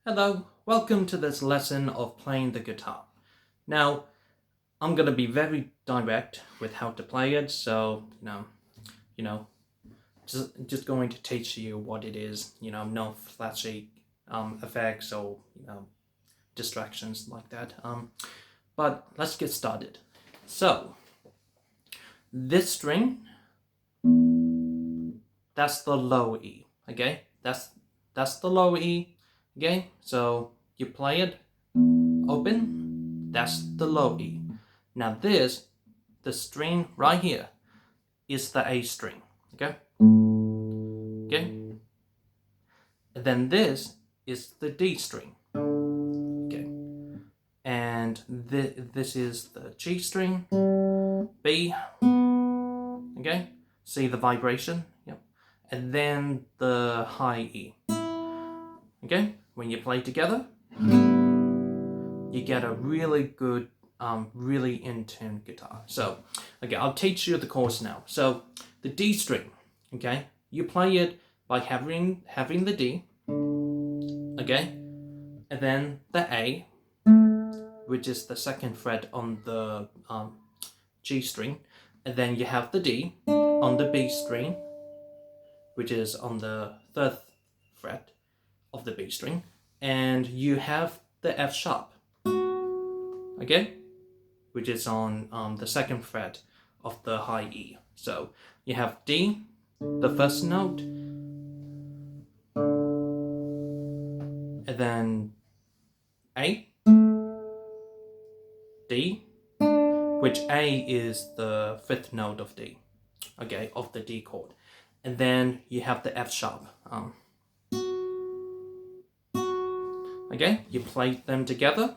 Hello, welcome to this lesson of playing the guitar. Now, I'm going to be very direct with how to play it, so, just going to teach you what it is, no flashy effects or, distractions like that. But let's get started. So, this string, that's the low E, okay? That's the low E. Okay, so you play it open, that's the low E. Now this, the string right here, is the A string, okay? Okay? And then this is the D string, okay? And this is the G string, B, okay? See the vibration? Yep. And then the high E, okay? When you play together, you get a really good, really in-tune guitar. So, okay, I'll teach you the chords now. So, the D string, okay, you play it by having the D, okay, and then the A, which is the second fret on the G string, and then you have the D on the B string, which is on the third fret of the B string, and you have the F sharp, okay, which is on the second fret of the high E. So you have D, the first note, and then A, D, which A is the fifth note of D, okay, of the D chord, and then you have the F sharp. Okay, you play them together,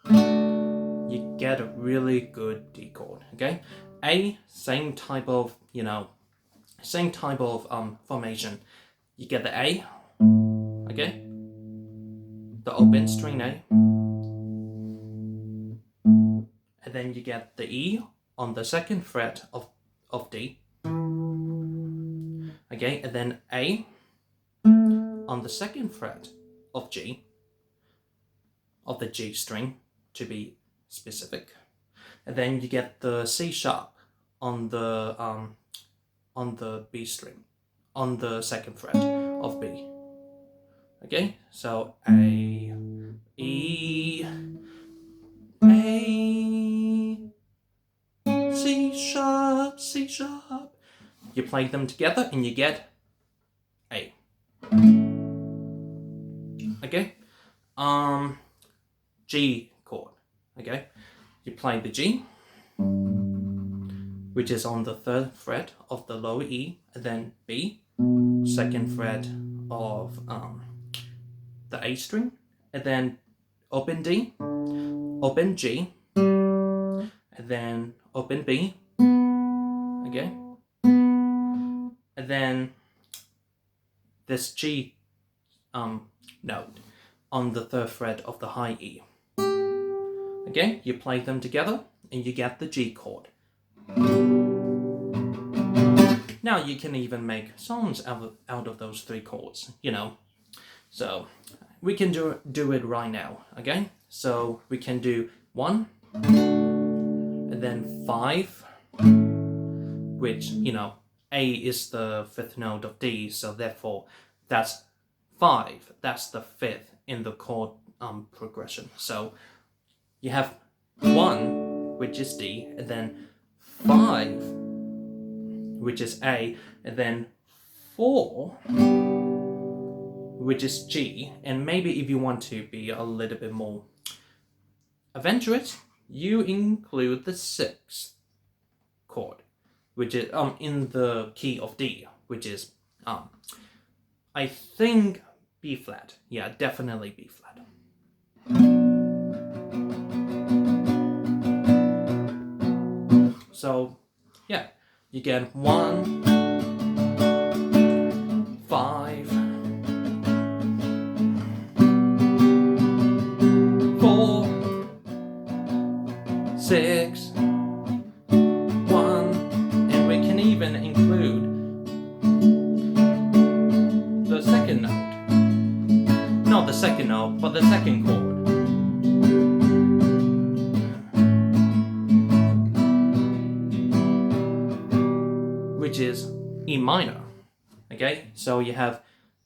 you get a really good D chord, okay? A, same type of formation. You get the A, okay? The open string A. And then you get the E on the second fret of D. Okay, and then A on the second fret of G, of the G string, to be specific, and then you get the C sharp on the B string, on the second fret of B. Okay, so A, E, A, C sharp, C sharp. You play them together and you get A. Okay, G chord. Okay, you play the G, which is on the third fret of the low E, and then B, second fret of the A string, and then open D, open G, and then open B, okay, and then this G note on the third fret of the high E. Okay, you play them together and you get the G chord. Now you can even make songs out of those three chords, So we can do it right now, okay? So we can do 1, and then 5, which, A is the fifth note of D, so therefore that's 5. That's the fifth in the chord progression. So you have 1, which is D, and then 5, which is A, and then 4, which is G, and maybe if you want to be a little bit more adventurous, you include the 6th chord, which is in the key of D, which is I think B flat. Yeah, definitely B flat. So, yeah, you get 1, 5, 4, 6, 1, and we can even include the second note. Not the second for the second chord. Which is E minor. Okay, so you have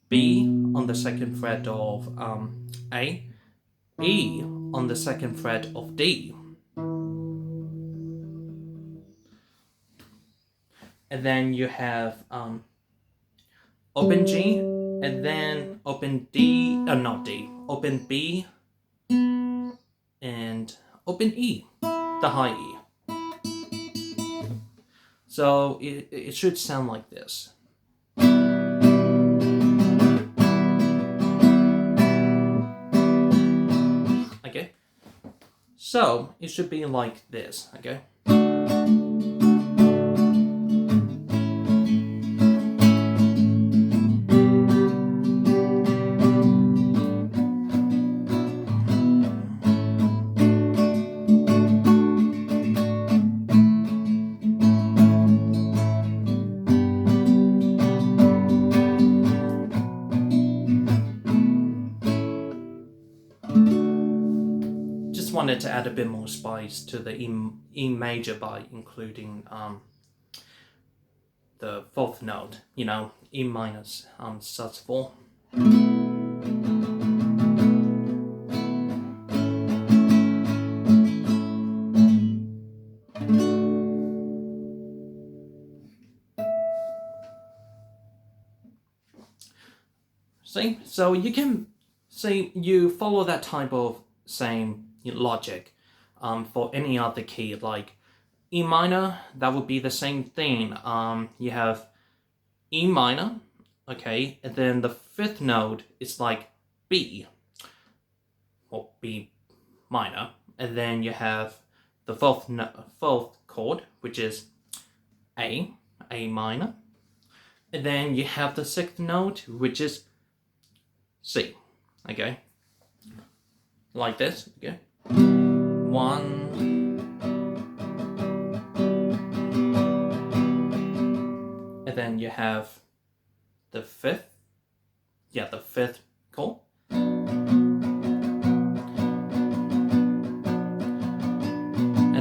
B on the second fret of A, E on the second fret of D, and then you have open G, and then open D, not D, open B, and open E, the high E. So it should sound like this. Okay, so it should be like this, okay? Wanted to add a bit more spice to the E major by including the fourth note, E minus sus4. See, so you can see you follow that type of same logic for any other key, like E minor, that would be the same thing. You have E minor, okay, and then the fifth note is like B, or B minor, and then you have the fourth chord, which is A minor, and then you have the sixth note, which is C, okay, like this, okay. 1, and then you have the fifth chord, and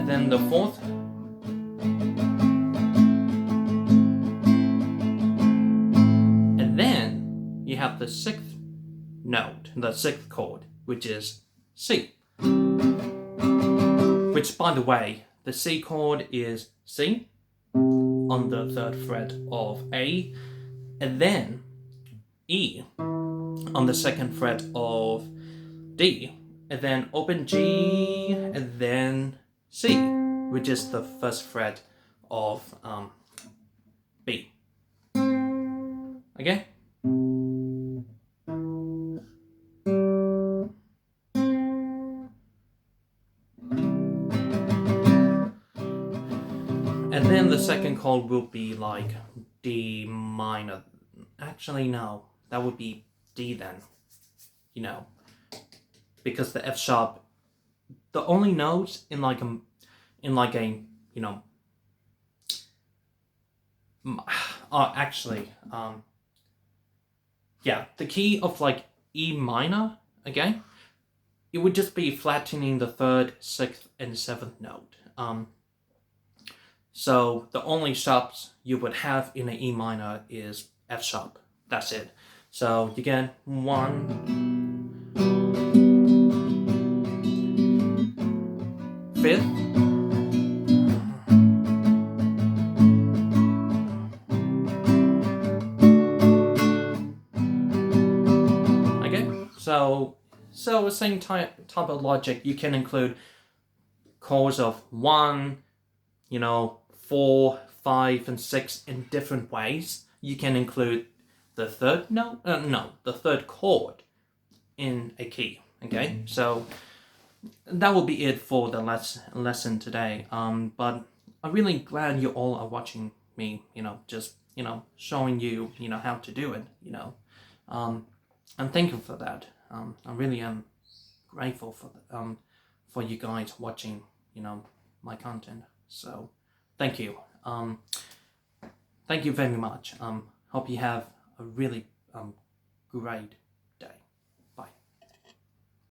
then the fourth, and then you have the sixth note, the sixth chord, which is C. Which, by the way, the C chord is C on the third fret of A, and then E on the second fret of D, and then open G, and then C, which is the first fret of B. Okay? And then the second chord will be like D minor. Actually, no, that would be D then, because the F sharp, the only notes in like a, actually, the key of like E minor, okay, it would just be flattening the third, sixth, and seventh note. So the only sharps you would have in an E minor is F sharp. That's it. So you get 1, fifth, okay. So the same type of logic. You can include chords of 1, 4, 5, and 6 in different ways. You can include the third note, the third chord in a key. Okay, so that will be it for the lesson today. But I'm really glad you all are watching me. Just showing you how to do it. And thank you for that. I really am grateful for you guys watching my content. So thank you. Thank you very much. Hope you have a really great